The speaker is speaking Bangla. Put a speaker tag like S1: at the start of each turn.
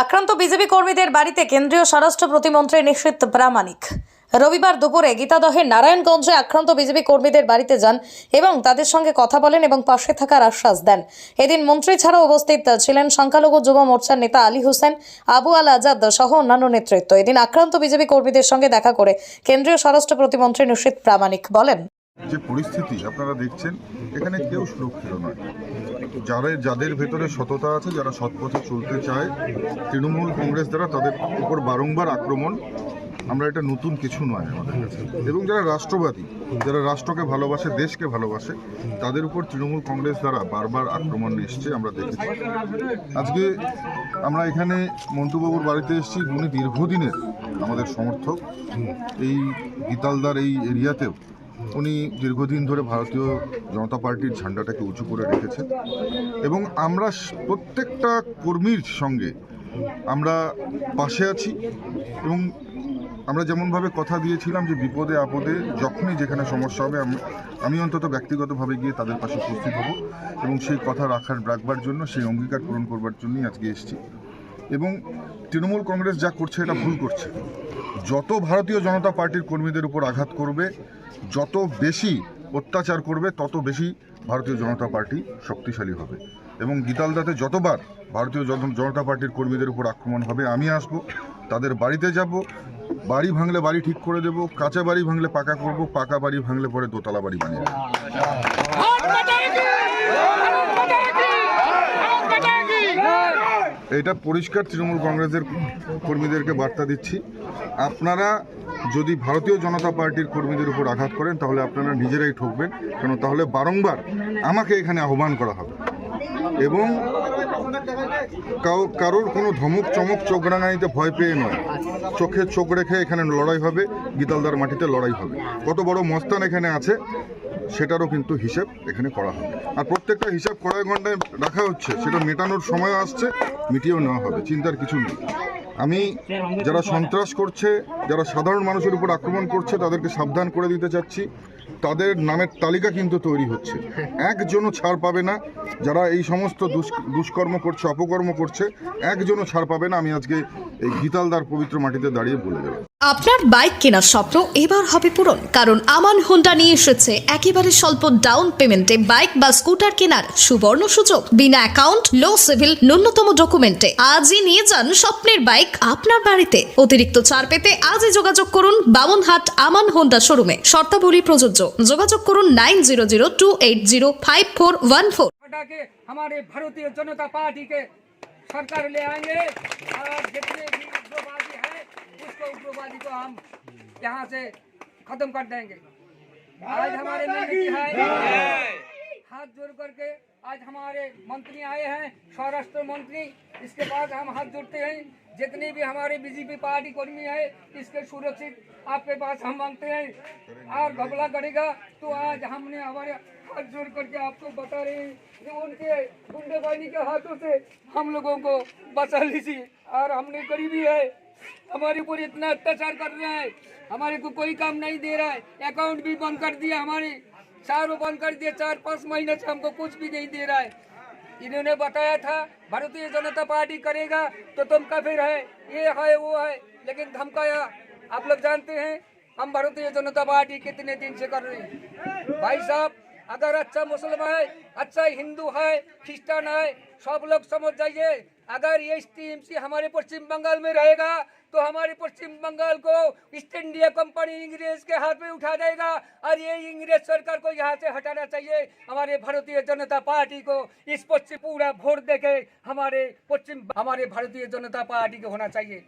S1: আক্রান্ত বিজেপি কর্মীদের বাড়িতে কেন্দ্রীয় স্বরাষ্ট্র প্রতিমন্ত্রী নিশীথ প্রামাণিক রবিবার দুপুরে গীতাদহের নারায়ণগঞ্জে আক্রান্ত বিজেপি কর্মীদের বাড়িতে যান এবং তাদের সঙ্গে কথা বলেন এবং পাশে থাকার আশ্বাস দেন। এদিন মন্ত্রী ছাড়াও উপস্থিত ছিলেন সংখ্যালঘু যুব মোর্চার নেতা আলী হোসেন, আবু আল আজাদ সহ অন্যান্য নেতৃত্ব। এদিন আক্রান্ত বিজেপি কর্মীদের সঙ্গে দেখা করে কেন্দ্রীয় স্বরাষ্ট্র প্রতিমন্ত্রী নিশীথ প্রামাণিক বলেন,
S2: যে পরিস্থিতি আপনারা দেখছেন এখানে কেউ সুরক্ষিত নয়। যাদের ভেতরে সততা আছে, যারা সৎপথে চলতে চায়, তৃণমূল কংগ্রেস দ্বারা তাদের উপর বারংবার আক্রমণ, আমরা এটা নতুন কিছু নয় আমাদের কাছে। এবং যারা রাষ্ট্রবাদী, যারা রাষ্ট্রকে ভালোবাসে, দেশকে ভালোবাসে, তাদের উপর তৃণমূল কংগ্রেস দ্বারা বারবার আক্রমণ এসছে, আমরা দেখেছি। আজকে আমরা এখানে মন্টুবাবুর বাড়িতে এসেছি। উনি দীর্ঘদিনের আমাদের সমর্থক। এই গীতালদার এই এরিয়াতেও উনি দীর্ঘদিন ধরে ভারতীয় জনতা পার্টির ঝান্ডাটাকে উঁচু করে রেখেছেন এবং আমরা প্রত্যেকটা কর্মীর সঙ্গে আমরা পাশে আছি। এবং আমরা যেমনভাবে কথা দিয়েছিলাম যে বিপদে আপদে যখনই যেখানে সমস্যা হবে আমি অন্তত ব্যক্তিগতভাবে গিয়ে তাদের পাশে উপস্থিত হব এবং সেই কথা রাখবার জন্য, সেই অঙ্গীকার পূরণ করবার জন্যই আজকে এসেছি। এবং তৃণমূল কংগ্রেস যা করছে এটা ভুল করছে। যত ভারতীয় জনতা পার্টির কর্মীদের উপর আঘাত করবে, যত বেশি অত্যাচার করবে, তত বেশি ভারতীয় জনতা পার্টি শক্তিশালী হবে। এবং গীতালদাতে যতবার ভারতীয় জনতা পার্টির কর্মীদের উপর আক্রমণ হবে, আমি আসব, তাদের বাড়িতে যাব, বাড়ি ভাঙলে বাড়ি ঠিক করে দেব, কাঁচা বাড়ি ভাঙলে পাকা করব, পাকা বাড়ি ভাঙলে পরে দোতলা বাড়ি বানিয়ে দেব। এটা পরিষ্কার তৃণমূল কংগ্রেসের কর্মীদেরকে বার্তা দিচ্ছি, আপনারা যদি ভারতীয় জনতা পার্টির কর্মীদের উপর আঘাত করেন তাহলে আপনারা নিজেরাই ঠকবেন, কেন তাহলে বারংবার আমাকে এখানে আহ্বান করা হবে এবং কারোর কোনো ধমক চমক চোখ রাঙানিতে ভয় পেয়ে নয়, চোখে চোখ রেখে এখানে লড়াই হবে, গীতালদার মাটিতে লড়াই হবে। কত বড় মস্তান এখানে আছে সেটারও কিন্তু হিসেব এখানে করা হবে। আর প্রত্যেকটা হিসাব কড়াই ঘন্টায় রাখা হচ্ছে, সেটা মেটানোর সময় আসছে, মিটিয়েও নেওয়া হবে, চিন্তার কিছু নেই। আমি যারা সন্ত্রাস করছে, যারা সাধারণ মানুষের উপর আক্রমণ করছে, তাদেরকে সাবধান করে দিতে চাচ্ছি, তাদের নামের তালিকা কিন্তু তৈরি হচ্ছে, একজনও ছাড় পাবে না। যারা এই সমস্ত দুষ্কর্ম করছে, অপকর্ম করছে, একজনও ছাড় পাবে না। আমি আজকে এই গীতালদার পবিত্র মাটিতে দাঁড়িয়ে বলে দেব।
S3: আপনার বাইক কেনার স্বপ্ন এবার হবে পূরণ, কারণ আমান হোন্ডা নিয়ে এসেছে একেবারে স্বল্প ডাউন পেমেন্টে বাইক বা স্কুটার কেনার সুবর্ণ সুযোগ। বিনা অ্যাকাউন্ট, লো সিভিল, ন্যূনতম ডকুমেন্টে আজই নিয়ে যান স্বপ্নের বাইক আপনার বাড়িতে। অতিরিক্ত ছাড় পেতে আজই যোগাযোগ করুন বামনহাট আমান হোন্ডা শোরুমে। শর্তাবলী প্রযোজ্য। যোগাযোগ করুন 9002805414।
S4: के हमारे भारतीय जनता पार्टी के सरकार ले आएंगे और जितने भी उग्रवादी है उसको उग्रवादी को हम यहाँ से खत्म कर देंगे। आज हमारे मंत्री है, हाथ जोड़ करके आज हमारे मंत्री आए हैं, स्वराष्ट्र मंत्री, इसके बाद हम हाथ जोड़ते हैं। जितने भी हमारे बीजेपी पार्टी कर्मी है इसके सुरक्षित आपके पास हम मांगते हैं। और घबला करेगा तो आज हमने हमारे हाथ जोड़ करके आपको बता रहे हैं कि उनके गुंडेबाजी के हाथों से हम लोगों को बचा लीजिए। और हमने गरीबी है, हमारे ऊपर इतना अत्याचार कर रहे हैं, हमारे को कोई काम नहीं दे रहा है, अकाउंट भी बंद कर दिया, हमारे चारों बंद कर दिए, 4-5 महीने से हमको कुछ भी नहीं दे रहा है। इन्होंने बताया था भारतीय जनता पार्टी करेगा तो तुम काफिर है, ये है वो है, लेकिन धमकाया। आप लोग जानते हैं हम भारतीय जनता पार्टी कितने दिन से कर रहे हैं। भाई साहब, अगर अच्छा मुसलमान है, अच्छा हिंदू है, क्रिश्चियन है, सब लोग समझ जाइए, अगर ये टीएमसी हमारे पश्चिम बंगाल में रहेगा तो हमारे पश्चिम बंगाल को ईस्ट इंडिया कंपनी इंग्रेज के हाथ में उठा देगा और ये इंग्रेज सरकार को यहाँ से हटाना चाहिए। हमारे भारतीय जनता पार्टी को इस पश्चिम पूरा वोट देके हमारे भारतीय जनता पार्टी को होना चाहिए।